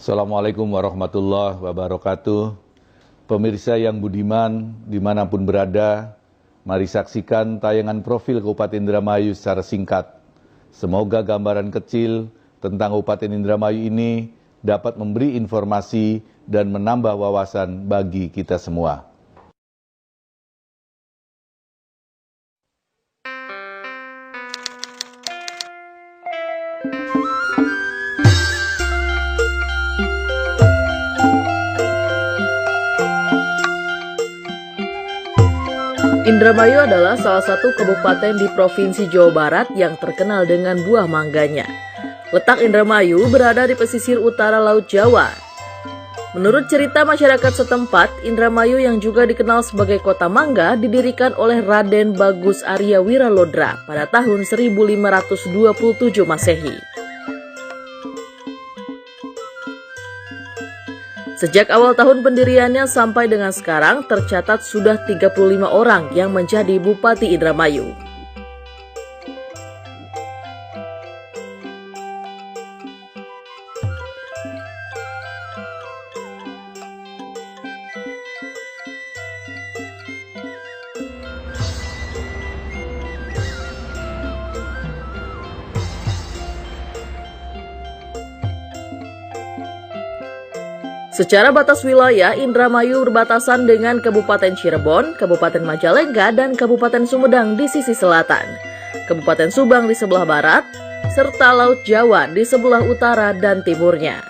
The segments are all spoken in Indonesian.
Assalamualaikum warahmatullahi wabarakatuh. Pemirsa yang budiman dimanapun berada, mari saksikan tayangan profil Kabupaten Indramayu secara singkat. Semoga gambaran kecil tentang Kabupaten Indramayu ini dapat memberi informasi dan menambah wawasan bagi kita semua. Indramayu adalah salah satu kabupaten di Provinsi Jawa Barat yang terkenal dengan buah mangganya. Letak Indramayu berada di pesisir utara Laut Jawa. Menurut cerita masyarakat setempat, Indramayu yang juga dikenal sebagai kota mangga didirikan oleh Raden Bagus Arya Wiralodra pada tahun 1527 Masehi. Sejak awal tahun pendiriannya sampai dengan sekarang tercatat sudah 35 orang yang menjadi Bupati Indramayu. Secara batas wilayah, Indramayu berbatasan dengan Kabupaten Cirebon, Kabupaten Majalengka, dan Kabupaten Sumedang di sisi selatan, Kabupaten Subang di sebelah barat, serta Laut Jawa di sebelah utara dan timurnya.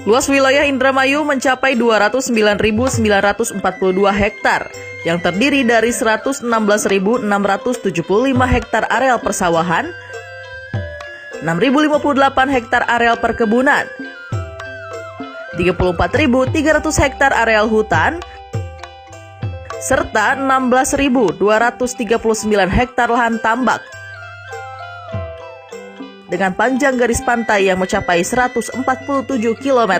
Luas wilayah Indramayu mencapai 209.942 hektar, yang terdiri dari 116.675 hektar areal persawahan, 6.058 hektar areal perkebunan, 34.300 hektar areal hutan, serta 16.239 hektar lahan tambak dengan panjang garis pantai yang mencapai 147 km.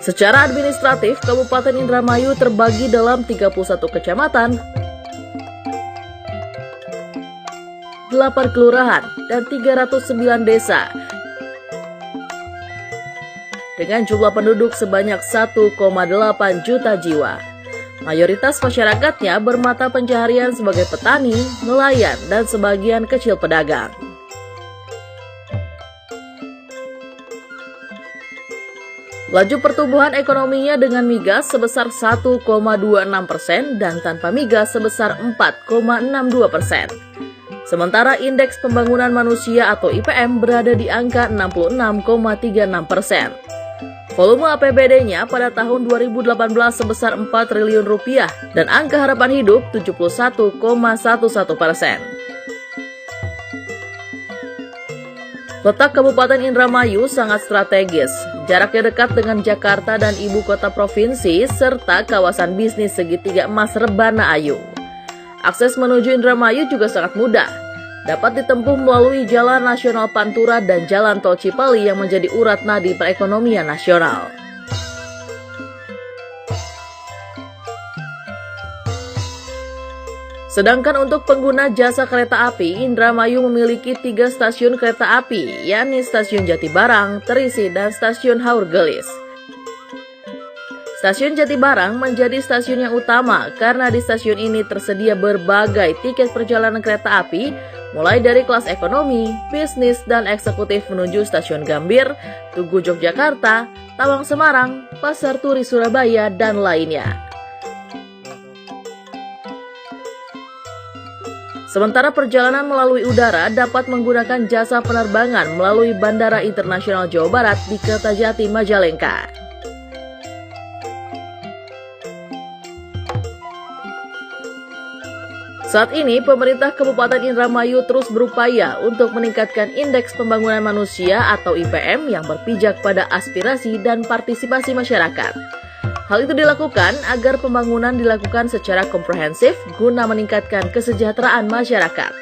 Secara administratif, Kabupaten Indramayu terbagi dalam 31 kecamatan, 8 kelurahan, dan 309 desa dengan jumlah penduduk sebanyak 1,8 juta jiwa. Mayoritas masyarakatnya bermata pencaharian sebagai petani, nelayan, dan sebagian kecil pedagang. Laju pertumbuhan ekonominya dengan migas sebesar 1,26% dan tanpa migas sebesar 4,62%. Sementara indeks pembangunan manusia atau IPM berada di angka 66,36%. Volume APBD-nya pada tahun 2018 sebesar 4 triliun rupiah dan angka harapan hidup 71,11%. Letak Kabupaten Indramayu sangat strategis. Jaraknya dekat dengan Jakarta dan ibu kota provinsi serta kawasan bisnis segitiga emas Rebana Ayu. Akses menuju Indramayu juga sangat mudah. Dapat ditempuh melalui Jalan Nasional Pantura dan Jalan Tol Cipali yang menjadi urat nadi perekonomian nasional. Sedangkan untuk pengguna jasa kereta api, Indramayu memiliki 3 stasiun kereta api, yakni Stasiun Jatibarang, Terisi, dan Stasiun Haur Gelis. Stasiun Jatibarang menjadi stasiun yang utama karena di stasiun ini tersedia berbagai tiket perjalanan kereta api, mulai dari kelas ekonomi, bisnis, dan eksekutif menuju Stasiun Gambir, Tugu Yogyakarta, Tawang Semarang, Pasar Turi Surabaya, dan lainnya. Sementara perjalanan melalui udara dapat menggunakan jasa penerbangan melalui Bandara Internasional Jawa Barat di Kertajati, Majalengka. Saat ini, pemerintah Kabupaten Indramayu terus berupaya untuk meningkatkan indeks pembangunan manusia atau IPM yang berpijak pada aspirasi dan partisipasi masyarakat. Hal itu dilakukan agar pembangunan dilakukan secara komprehensif guna meningkatkan kesejahteraan masyarakat.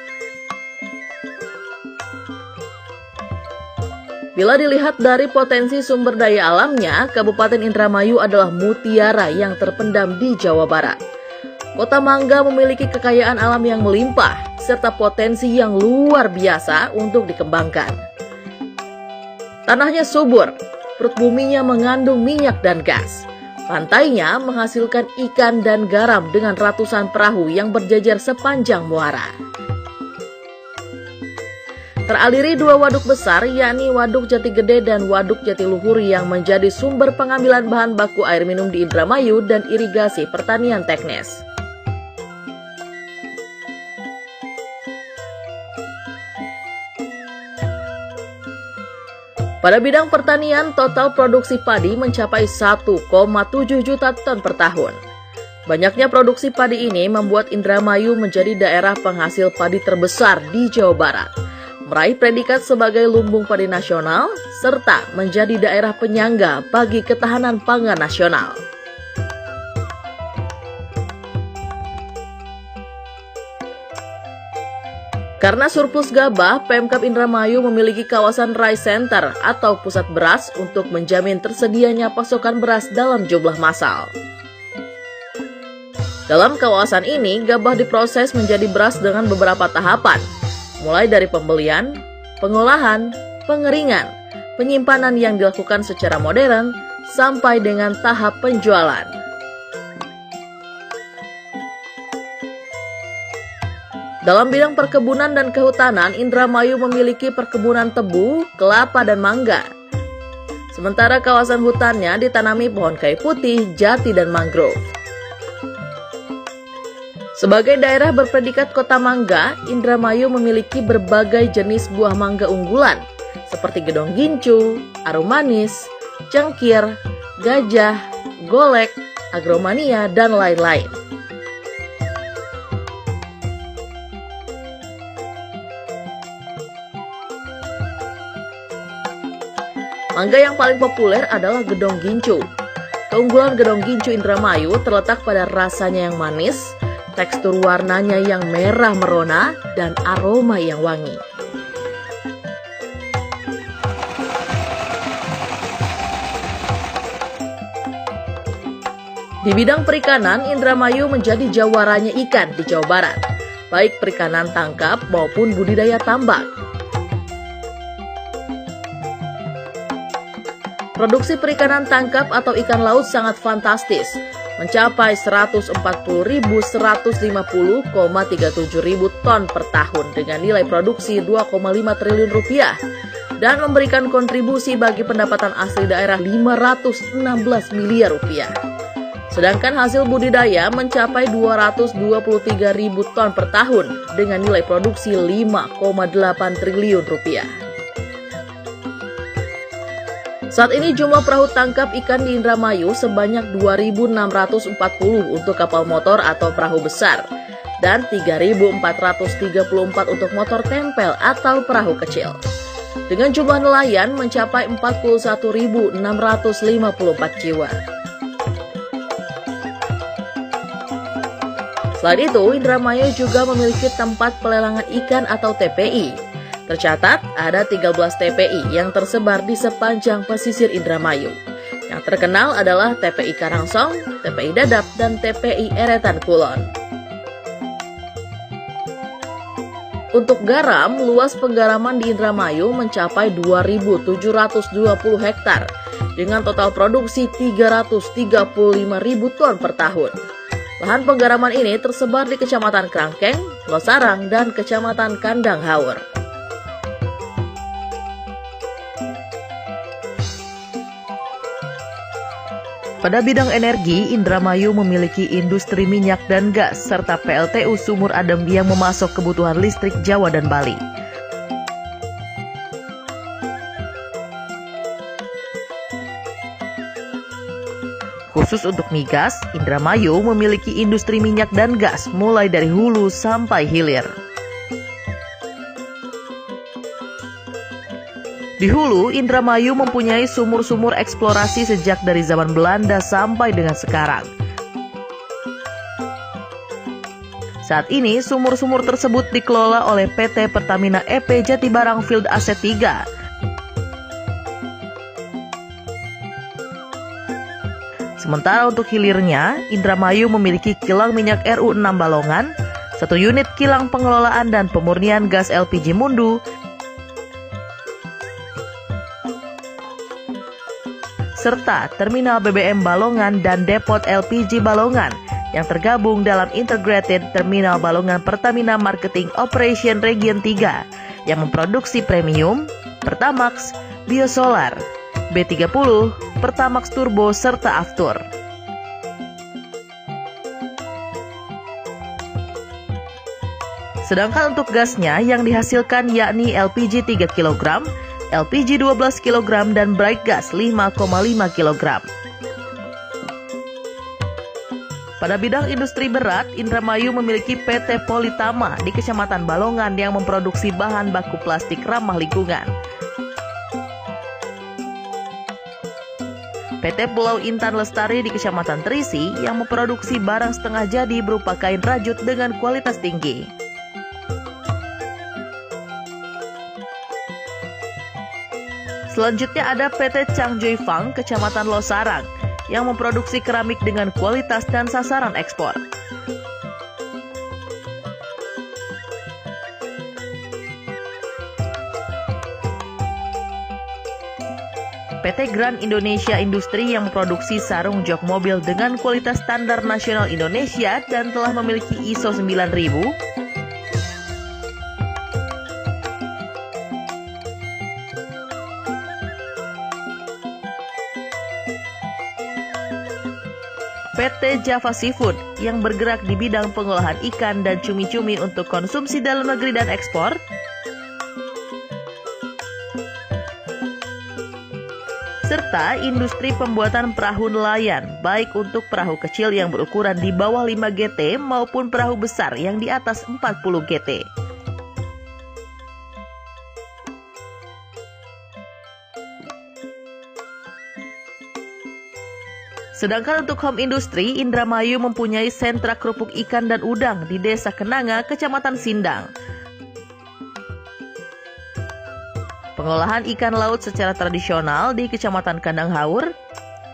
Bila dilihat dari potensi sumber daya alamnya, Kabupaten Indramayu adalah mutiara yang terpendam di Jawa Barat. Kota Mangga memiliki kekayaan alam yang melimpah, serta potensi yang luar biasa untuk dikembangkan. Tanahnya subur, perut buminya mengandung minyak dan gas. Pantainya menghasilkan ikan dan garam dengan ratusan perahu yang berjejer sepanjang muara. Teraliri dua waduk besar, yakni Waduk Jatigede dan Waduk Jatiluhur yang menjadi sumber pengambilan bahan baku air minum di Indramayu dan irigasi pertanian teknis. Pada bidang pertanian, total produksi padi mencapai 1,7 juta ton per tahun. Banyaknya produksi padi ini membuat Indramayu menjadi daerah penghasil padi terbesar di Jawa Barat, meraih predikat sebagai lumbung padi nasional, serta menjadi daerah penyangga bagi ketahanan pangan nasional. Karena surplus gabah, Pemkab Indramayu memiliki kawasan Rice Center atau pusat beras untuk menjamin tersedianya pasokan beras dalam jumlah massal. Dalam kawasan ini, gabah diproses menjadi beras dengan beberapa tahapan, mulai dari pembelian, pengolahan, pengeringan, penyimpanan yang dilakukan secara modern, sampai dengan tahap penjualan. Dalam bidang perkebunan dan kehutanan, Indramayu memiliki perkebunan tebu, kelapa, dan mangga. Sementara kawasan hutannya ditanami pohon kayu putih, jati, dan mangrove. Sebagai daerah berpredikat kota mangga, Indramayu memiliki berbagai jenis buah mangga unggulan, seperti gedong gincu, arum manis, cengkir, gajah, golek, agromania, dan lain-lain. Mangga yang paling populer adalah gedong gincu. Keunggulan gedong gincu Indramayu terletak pada rasanya yang manis, tekstur warnanya yang merah merona, dan aroma yang wangi. Di bidang perikanan, Indramayu menjadi jawaranya ikan di Jawa Barat, baik perikanan tangkap maupun budidaya tambak. Produksi perikanan tangkap atau ikan laut sangat fantastis, mencapai 140.150,37 ton per tahun dengan nilai produksi 2,5 triliun rupiah dan memberikan kontribusi bagi pendapatan asli daerah 516 miliar rupiah. Sedangkan hasil budidaya mencapai 223.000 ton per tahun dengan nilai produksi 5,8 triliun rupiah. Saat ini jumlah perahu tangkap ikan di Indramayu sebanyak 2.640 untuk kapal motor atau perahu besar dan 3.434 untuk motor tempel atau perahu kecil. Dengan jumlah nelayan mencapai 41.654 jiwa. Selain itu, Indramayu juga memiliki tempat pelelangan ikan atau TPI. Tercatat ada 13 TPI yang tersebar di sepanjang pesisir Indramayu. Yang terkenal adalah TPI Karangsong, TPI Dadap, dan TPI Eretan Kulon. Untuk garam, luas penggaraman di Indramayu mencapai 2.720 hektar dengan total produksi 335.000 ton per tahun. Lahan penggaraman ini tersebar di Kecamatan Krangkeng, Losarang, dan Kecamatan Kandang Haur. Pada bidang energi, Indramayu memiliki industri minyak dan gas serta PLTU Sumur Adem yang memasok kebutuhan listrik Jawa dan Bali. Khusus untuk migas, Indramayu memiliki industri minyak dan gas mulai dari hulu sampai hilir. Di hulu, Indramayu mempunyai sumur-sumur eksplorasi sejak dari zaman Belanda sampai dengan sekarang. Saat ini, sumur-sumur tersebut dikelola oleh PT Pertamina EP Jatibarang Field Asset 3. Sementara untuk hilirnya, Indramayu memiliki kilang minyak RU6 Balongan, 1 unit kilang pengelolaan dan pemurnian gas LPG Mundu, serta terminal BBM Balongan dan depot LPG Balongan yang tergabung dalam Integrated Terminal Balongan Pertamina Marketing Operation Region 3 yang memproduksi premium, Pertamax, Biosolar, B30, Pertamax Turbo, serta Aftur. Sedangkan untuk gasnya yang dihasilkan yakni LPG 3 kg, LPG 12 kg, dan bright gas 5,5 kg. Pada bidang industri berat, Indramayu memiliki PT Politama di Kecamatan Balongan yang memproduksi bahan baku plastik ramah lingkungan. PT Pulau Intan Lestari di Kecamatan Terisi yang memproduksi barang setengah jadi berupa kain rajut dengan kualitas tinggi. Selanjutnya ada PT Changjoy Fang Kecamatan Losarang yang memproduksi keramik dengan kualitas dan sasaran ekspor. PT Grand Indonesia Industri yang memproduksi sarung jok mobil dengan kualitas standar nasional Indonesia dan telah memiliki ISO 9000. PT Java Seafood yang bergerak di bidang pengolahan ikan dan cumi-cumi untuk konsumsi dalam negeri dan ekspor. Serta industri pembuatan perahu nelayan, baik untuk perahu kecil yang berukuran di bawah 5 GT maupun perahu besar yang di atas 40 GT. Sedangkan untuk home industry, Indramayu mempunyai sentra kerupuk ikan dan udang di Desa Kenanga, Kecamatan Sindang. Pengolahan ikan laut secara tradisional di Kecamatan Kandang Haur,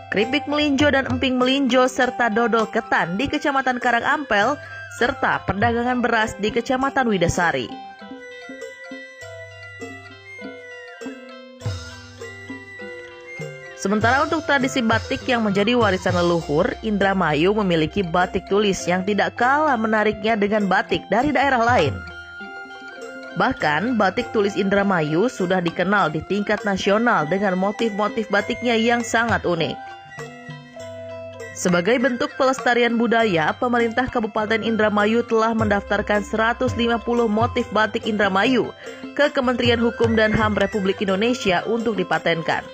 keripik melinjo dan emping melinjo serta dodol ketan di Kecamatan Karangampel, serta perdagangan beras di Kecamatan Widasari. Sementara untuk tradisi batik yang menjadi warisan leluhur, Indramayu memiliki batik tulis yang tidak kalah menariknya dengan batik dari daerah lain. Bahkan, batik tulis Indramayu sudah dikenal di tingkat nasional dengan motif-motif batiknya yang sangat unik. Sebagai bentuk pelestarian budaya, pemerintah Kabupaten Indramayu telah mendaftarkan 150 motif batik Indramayu ke Kementerian Hukum dan HAM Republik Indonesia untuk dipatenkan.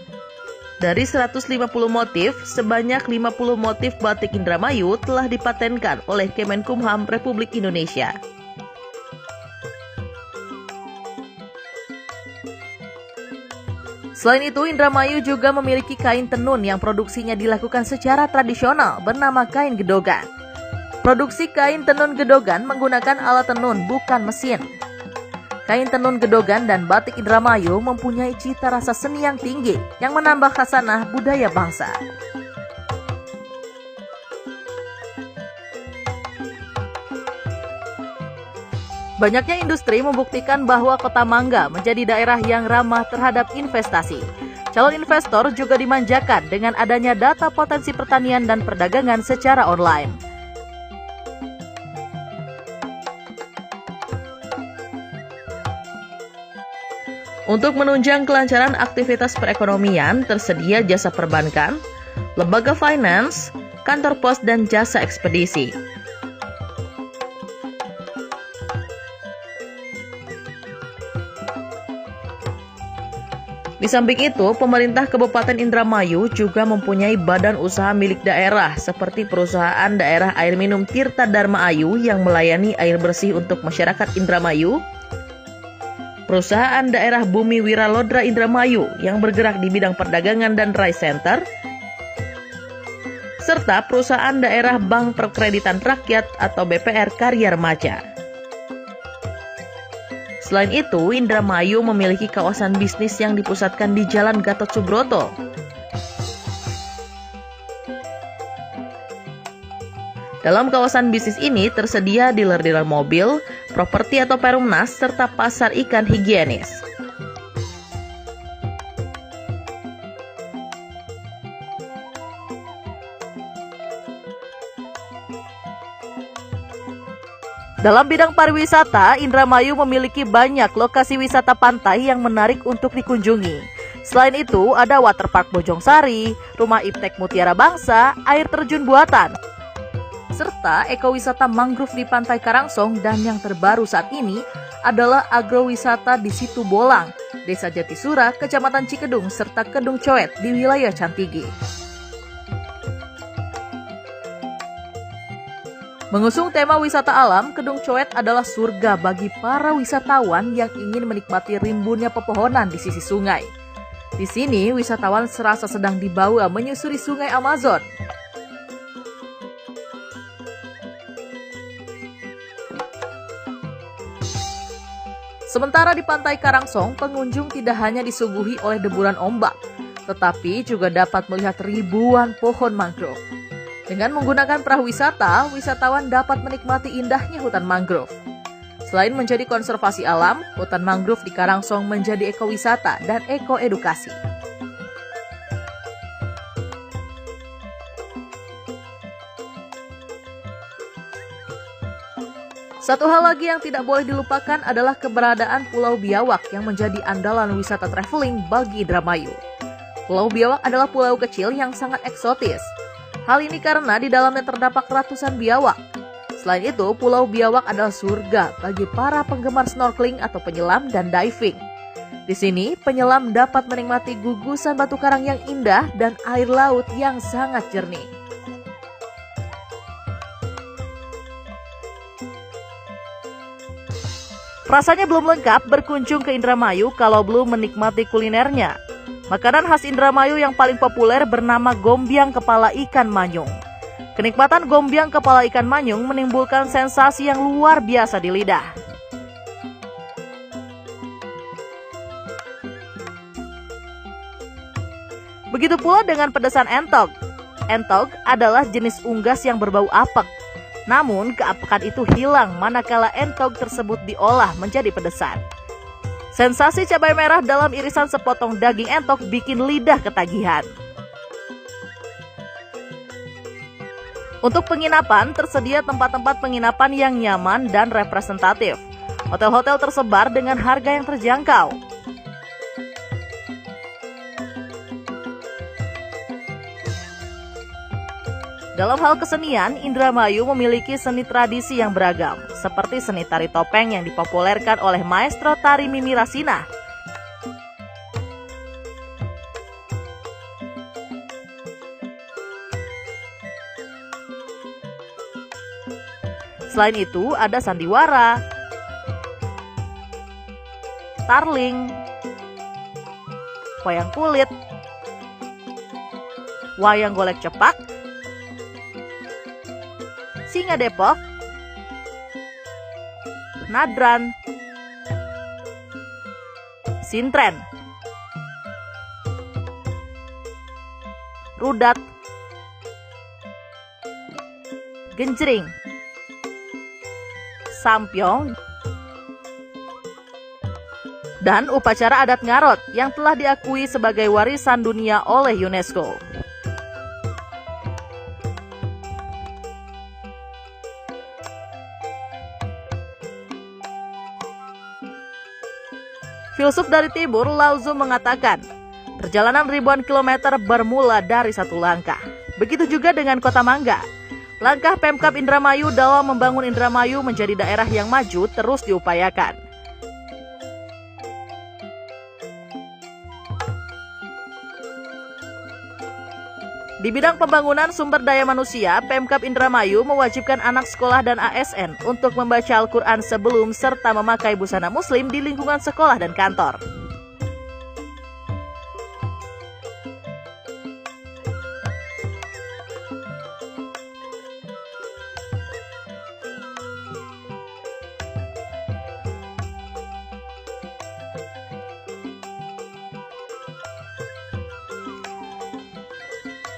Dari 150 motif, sebanyak 50 motif batik Indramayu telah dipatenkan oleh Kemenkumham Republik Indonesia. Selain itu, Indramayu juga memiliki kain tenun yang produksinya dilakukan secara tradisional bernama kain gedogan. Produksi kain tenun gedogan menggunakan alat tenun, bukan mesin. Kain tenun gedogan dan batik Indramayu mempunyai cita rasa seni yang tinggi yang menambah khasanah budaya bangsa. Banyaknya industri membuktikan bahwa Kota Mangga menjadi daerah yang ramah terhadap investasi. Calon investor juga dimanjakan dengan adanya data potensi pertanian dan perdagangan secara online. Untuk menunjang kelancaran aktivitas perekonomian, tersedia jasa perbankan, lembaga finance, kantor pos, dan jasa ekspedisi. Di samping itu, pemerintah Kabupaten Indramayu juga mempunyai badan usaha milik daerah seperti Perusahaan Daerah Air Minum Tirta Dharma Ayu yang melayani air bersih untuk masyarakat Indramayu, Perusahaan Daerah Bumi Wiralodra Indramayu yang bergerak di bidang perdagangan dan rice center, serta Perusahaan Daerah Bank Perkreditan Rakyat atau BPR Karya Remaja. Selain itu, Indramayu memiliki kawasan bisnis yang dipusatkan di Jalan Gatot Subroto. Dalam kawasan bisnis ini tersedia dealer-dealer mobil, properti atau perumnas, serta pasar ikan higienis. Dalam bidang pariwisata, Indramayu memiliki banyak lokasi wisata pantai yang menarik untuk dikunjungi. Selain itu, ada Waterpark Bojongsari, Rumah Iptek Mutiara Bangsa, air terjun buatan, serta ekowisata mangrove di Pantai Karangsong, dan yang terbaru saat ini adalah agrowisata di Situ Bolang, Desa Jatisura, Kecamatan Cikedung, serta Kedung Coet di wilayah Cantigi. Mengusung tema wisata alam, Kedung Coet adalah surga bagi para wisatawan yang ingin menikmati rimbunnya pepohonan di sisi sungai. Di sini, wisatawan serasa sedang dibawa menyusuri sungai Amazon. Sementara di Pantai Karangsong, pengunjung tidak hanya disuguhi oleh deburan ombak, tetapi juga dapat melihat ribuan pohon mangrove. Dengan menggunakan perahu wisata, wisatawan dapat menikmati indahnya hutan mangrove. Selain menjadi konservasi alam, hutan mangrove di Karangsong menjadi ekowisata dan ekoedukasi. Satu hal lagi yang tidak boleh dilupakan adalah keberadaan Pulau Biawak yang menjadi andalan wisata traveling bagi Indramayu. Pulau Biawak adalah pulau kecil yang sangat eksotis. Hal ini karena di dalamnya terdapat ratusan biawak. Selain itu, Pulau Biawak adalah surga bagi para penggemar snorkeling atau penyelam dan diving. Di sini, penyelam dapat menikmati gugusan batu karang yang indah dan air laut yang sangat jernih. Rasanya belum lengkap berkunjung ke Indramayu kalau belum menikmati kulinernya. Makanan khas Indramayu yang paling populer bernama gombyang kepala ikan manyung. Kenikmatan gombyang kepala ikan manyung menimbulkan sensasi yang luar biasa di lidah. Begitu pula dengan pedasan entog. Entog adalah jenis unggas yang berbau apek. Namun keapekan itu hilang manakala entog tersebut diolah menjadi pedesan. Sensasi cabai merah dalam irisan sepotong daging entok bikin lidah ketagihan. Untuk penginapan, tersedia tempat-tempat penginapan yang nyaman dan representatif. Hotel-hotel tersebar dengan harga yang terjangkau. Dalam hal kesenian, Indramayu memiliki seni tradisi yang beragam, seperti seni tari topeng yang dipopulerkan oleh maestro tari Mimi Rasina. Selain itu, ada sandiwara, tarling, wayang kulit, wayang golek cepak, singa Depok, nadran, sintren, rudat, genjring, sampyong, dan upacara adat ngarot yang telah diakui sebagai warisan dunia oleh UNESCO. Filsuf dari timur, Lao Tzu mengatakan, perjalanan ribuan kilometer bermula dari satu langkah. Begitu juga dengan Kota Mangga. Langkah Pemkab Indramayu dalam membangun Indramayu menjadi daerah yang maju terus diupayakan. Di bidang pembangunan sumber daya manusia, Pemkab Indramayu mewajibkan anak sekolah dan ASN untuk membaca Al-Quran sebelum serta memakai busana muslim di lingkungan sekolah dan kantor.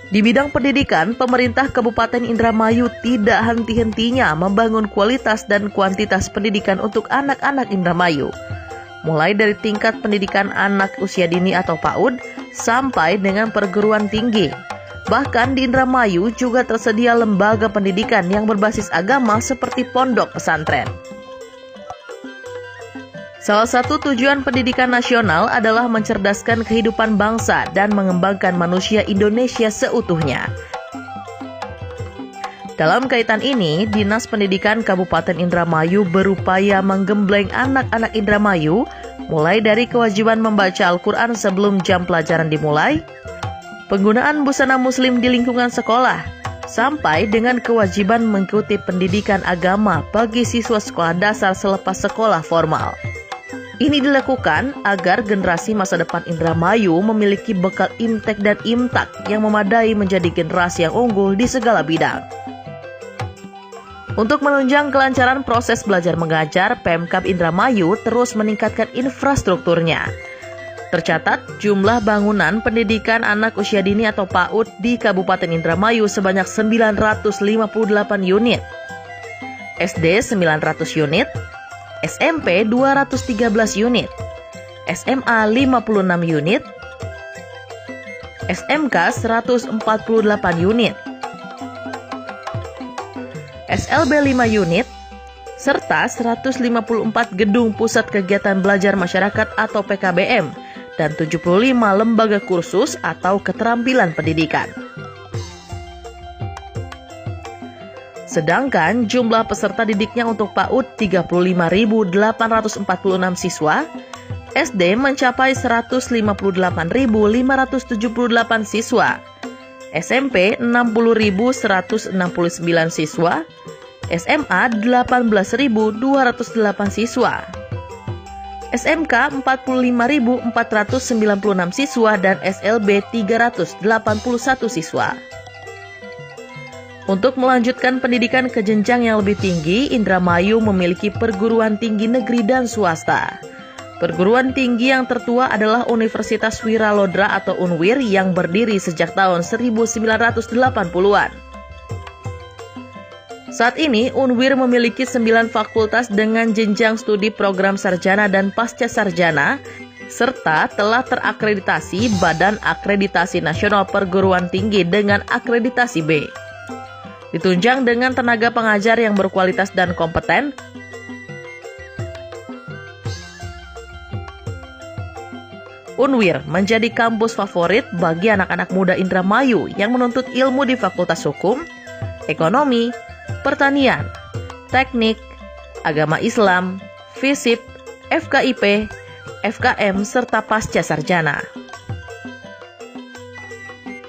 Di bidang pendidikan, pemerintah Kabupaten Indramayu tidak henti-hentinya membangun kualitas dan kuantitas pendidikan untuk anak-anak Indramayu. Mulai dari tingkat pendidikan anak usia dini atau PAUD sampai dengan perguruan tinggi. Bahkan di Indramayu juga tersedia lembaga pendidikan yang berbasis agama seperti pondok pesantren. Salah satu tujuan pendidikan nasional adalah mencerdaskan kehidupan bangsa dan mengembangkan manusia Indonesia seutuhnya. Dalam kaitan ini, Dinas Pendidikan Kabupaten Indramayu berupaya menggembleng anak-anak Indramayu mulai dari kewajiban membaca Al-Quran sebelum jam pelajaran dimulai, penggunaan busana muslim di lingkungan sekolah, sampai dengan kewajiban mengikuti pendidikan agama bagi siswa sekolah dasar selepas sekolah formal. Ini dilakukan agar generasi masa depan Indramayu memiliki bekal imtek dan imtak yang memadai menjadi generasi yang unggul di segala bidang. Untuk menunjang kelancaran proses belajar mengajar, Pemkab Indramayu terus meningkatkan infrastrukturnya. Tercatat jumlah bangunan pendidikan anak usia dini atau PAUD di Kabupaten Indramayu sebanyak 958 unit, SD 900 unit, SMP 213 unit, SMA 56 unit, SMK 148 unit, SLB 5 unit, serta 154 gedung pusat kegiatan belajar masyarakat atau PKBM dan 75 lembaga kursus atau keterampilan pendidikan. Sedangkan jumlah peserta didiknya untuk PAUD 35.846 siswa, SD mencapai 158.578 siswa, SMP 60.169 siswa, SMA 18.208 siswa, SMK 45.496 siswa, dan SLB 381 siswa. Untuk melanjutkan pendidikan ke jenjang yang lebih tinggi, Indramayu memiliki perguruan tinggi negeri dan swasta. Perguruan tinggi yang tertua adalah Universitas Wiralodra atau UNWIR yang berdiri sejak tahun 1980-an. Saat ini, UNWIR memiliki 9 fakultas dengan jenjang studi program sarjana dan pasca sarjana, serta telah terakreditasi Badan Akreditasi Nasional Perguruan Tinggi dengan akreditasi B. Ditunjang dengan tenaga pengajar yang berkualitas dan kompeten, UNWIR menjadi kampus favorit bagi anak-anak muda Indramayu yang menuntut ilmu di Fakultas Hukum, Ekonomi, Pertanian, Teknik, Agama Islam, FISIP, FKIP, FKM, serta pasca sarjana.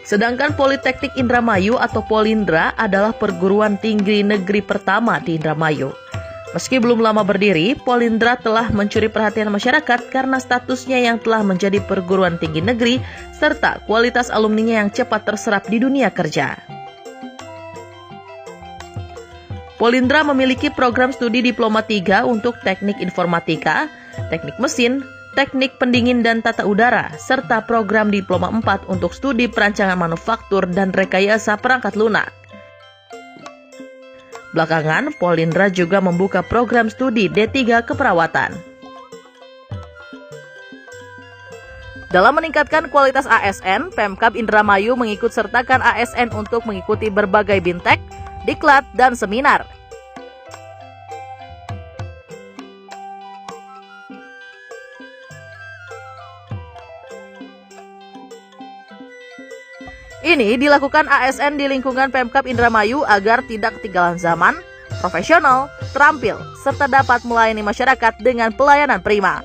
Sedangkan Politeknik Indramayu atau Polindra adalah perguruan tinggi negeri pertama di Indramayu. Meski belum lama berdiri, Polindra telah mencuri perhatian masyarakat karena statusnya yang telah menjadi perguruan tinggi negeri serta kualitas alumninya yang cepat terserap di dunia kerja. Polindra memiliki program studi Diploma 3 untuk Teknik Informatika, Teknik Mesin, Teknik Pendingin dan Tata Udara, serta program Diploma 4 untuk studi perancangan manufaktur dan rekayasa perangkat lunak. Belakangan, Polindra juga membuka program studi D3 keperawatan. Dalam meningkatkan kualitas ASN, Pemkab Indramayu mengikut sertakan ASN untuk mengikuti berbagai bintek, diklat, dan seminar. Ini dilakukan ASN di lingkungan Pemkab Indramayu agar tidak ketinggalan zaman, profesional, terampil, serta dapat melayani masyarakat dengan pelayanan prima.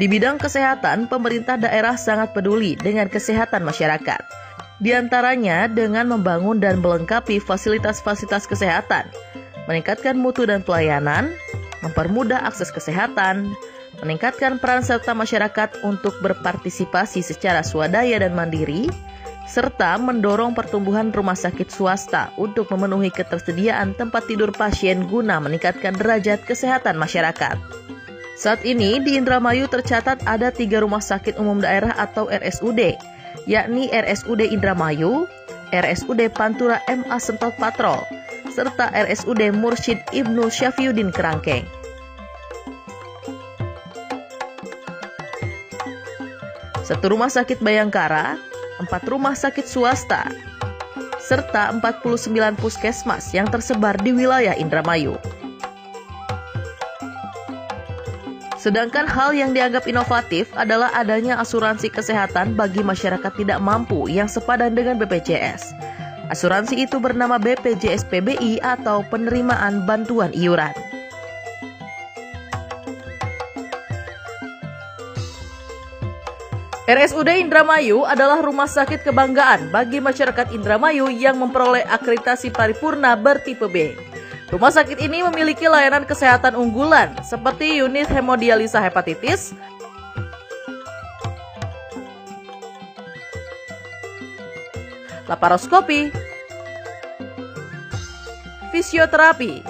Di bidang kesehatan, pemerintah daerah sangat peduli dengan kesehatan masyarakat. Di antaranya dengan membangun dan melengkapi fasilitas-fasilitas kesehatan, meningkatkan mutu dan pelayanan, mempermudah akses kesehatan, meningkatkan peran serta masyarakat untuk berpartisipasi secara swadaya dan mandiri, serta mendorong pertumbuhan rumah sakit swasta untuk memenuhi ketersediaan tempat tidur pasien guna meningkatkan derajat kesehatan masyarakat. Saat ini di Indramayu tercatat ada 3 rumah sakit umum daerah atau RSUD, yakni RSUD Indramayu, RSUD Pantura MA Sentot Patrol, serta RSUD Mursyid Ibnu Syafiuddin Kerangkeng. Satu rumah sakit Bayangkara, 4 rumah sakit swasta, serta 49 puskesmas yang tersebar di wilayah Indramayu. Sedangkan hal yang dianggap inovatif adalah adanya asuransi kesehatan bagi masyarakat tidak mampu yang sepadan dengan BPJS. Asuransi itu bernama BPJS PBI atau penerimaan bantuan iuran. RSUD Indramayu adalah rumah sakit kebanggaan bagi masyarakat Indramayu yang memperoleh akreditasi paripurna bertipe B. Rumah sakit ini memiliki layanan kesehatan unggulan seperti unit hemodialisa hepatitis, laparoskopi, fisioterapi,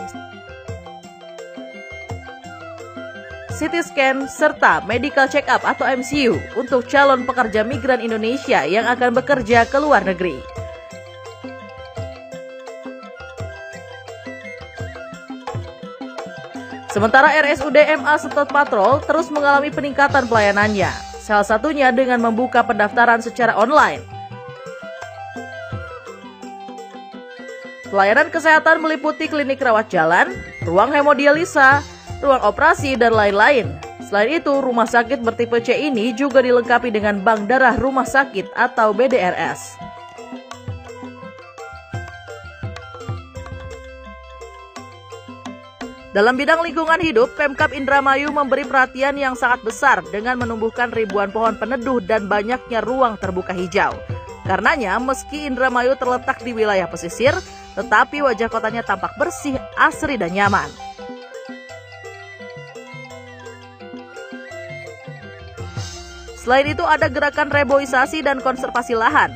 CT scan, serta medical check-up atau MCU untuk calon pekerja migran Indonesia yang akan bekerja ke luar negeri. Sementara RSUD MA Sentot Patrol terus mengalami peningkatan pelayanannya, salah satunya dengan membuka pendaftaran secara online. Pelayanan kesehatan meliputi klinik rawat jalan, ruang hemodialisa, ruang operasi, dan lain-lain. Selain itu, rumah sakit bertipe C ini juga dilengkapi dengan bank darah rumah sakit atau BDRS. Dalam bidang lingkungan hidup, Pemkab Indramayu memberi perhatian yang sangat besar dengan menumbuhkan ribuan pohon peneduh dan banyaknya ruang terbuka hijau. Karenanya, meski Indramayu terletak di wilayah pesisir, tetapi wajah kotanya tampak bersih, asri, dan nyaman. Selain itu ada gerakan reboisasi dan konservasi lahan.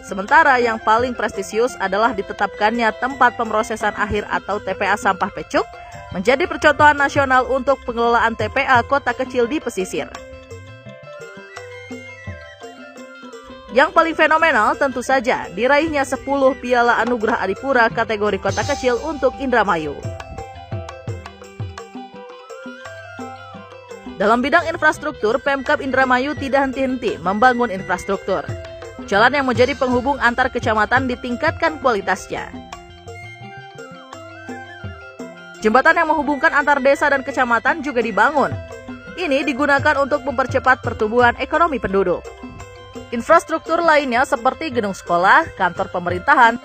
Sementara yang paling prestisius adalah ditetapkannya tempat pemrosesan akhir atau TPA sampah Pecuk menjadi percontohan nasional untuk pengelolaan TPA kota kecil di pesisir. Yang paling fenomenal tentu saja diraihnya 10 piala anugerah Adipura kategori kota kecil untuk Indramayu. Dalam bidang infrastruktur, Pemkab Indramayu tidak henti-henti membangun infrastruktur. Jalan yang menjadi penghubung antar kecamatan ditingkatkan kualitasnya. Jembatan yang menghubungkan antar desa dan kecamatan juga dibangun. Ini digunakan untuk mempercepat pertumbuhan ekonomi penduduk. Infrastruktur lainnya seperti gedung sekolah, kantor pemerintahan,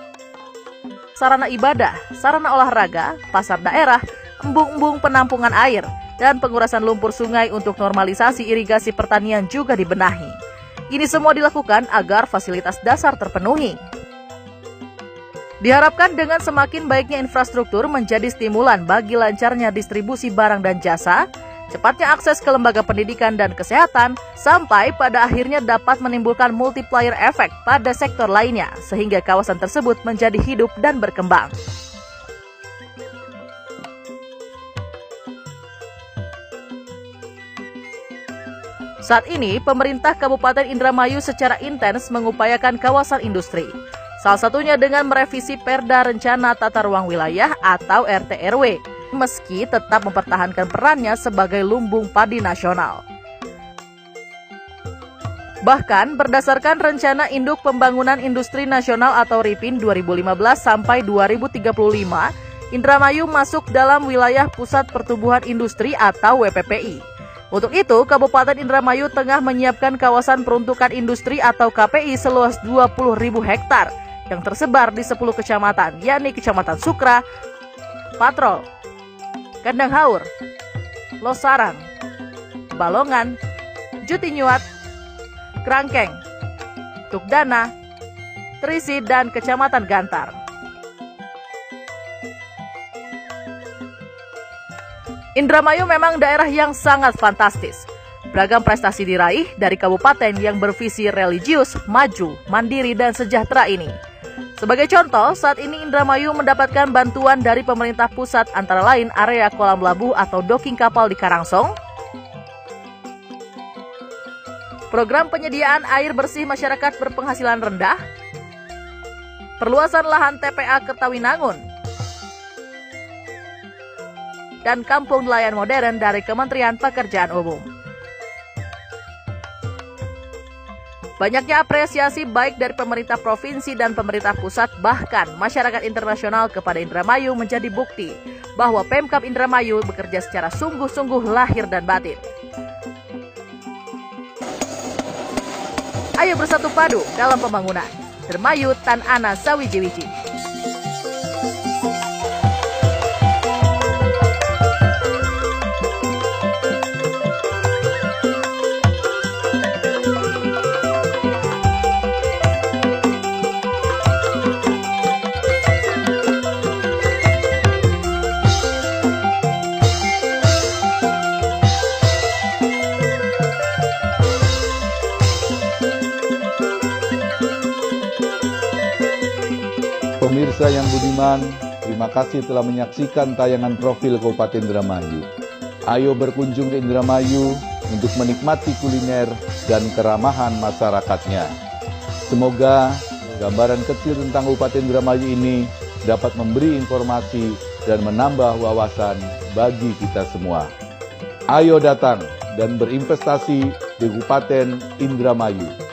sarana ibadah, sarana olahraga, pasar daerah, embung-embung penampungan air, dan pengurasan lumpur sungai untuk normalisasi irigasi pertanian juga dibenahi. Ini semua dilakukan agar fasilitas dasar terpenuhi. Diharapkan dengan semakin baiknya infrastruktur menjadi stimulan bagi lancarnya distribusi barang dan jasa, cepatnya akses ke lembaga pendidikan dan kesehatan, sampai pada akhirnya dapat menimbulkan multiplier effect pada sektor lainnya, sehingga kawasan tersebut menjadi hidup dan berkembang. Saat ini, pemerintah Kabupaten Indramayu secara intens mengupayakan kawasan industri. Salah satunya dengan merevisi Perda Rencana Tata Ruang Wilayah atau RT/RW, meski tetap mempertahankan perannya sebagai lumbung padi nasional. Bahkan, berdasarkan Rencana Induk Pembangunan Industri Nasional atau RIPIN 2015 sampai 2035, Indramayu masuk dalam wilayah Pusat Pertumbuhan Industri atau WPPI. Untuk itu, Kabupaten Indramayu tengah menyiapkan kawasan peruntukan industri atau KPI seluas 20.000 hektar yang tersebar di 10 kecamatan, yakni Kecamatan Sukra, Patrol, Kandang Haur, Losarang, Balongan, Jutinyuat, Kerangkeng, Tukdana, Terisi, dan Kecamatan Gantar. Indramayu memang daerah yang sangat fantastis. Beragam prestasi diraih dari kabupaten yang bervisi religius, maju, mandiri, dan sejahtera ini. Sebagai contoh, saat ini Indramayu mendapatkan bantuan dari pemerintah pusat antara lain area kolam labu atau docking kapal di Karangsong, program penyediaan air bersih masyarakat berpenghasilan rendah, perluasan lahan TPA Kertawinangun, dan kampung nelayan modern dari Kementerian Pekerjaan Umum. Banyaknya apresiasi baik dari pemerintah provinsi dan pemerintah pusat, bahkan masyarakat internasional kepada Indramayu menjadi bukti bahwa Pemkab Indramayu bekerja secara sungguh-sungguh lahir dan batin. Ayo bersatu padu dalam pembangunan. Indramayu Tan Ana Sawiji-wiji. Pemirsa yang budiman, terima kasih telah menyaksikan tayangan profil Kabupaten Indramayu. Ayo berkunjung ke Indramayu untuk menikmati kuliner dan keramahan masyarakatnya. Semoga gambaran kecil tentang Kabupaten Indramayu ini dapat memberi informasi dan menambah wawasan bagi kita semua. Ayo datang dan berinvestasi di Kabupaten Indramayu.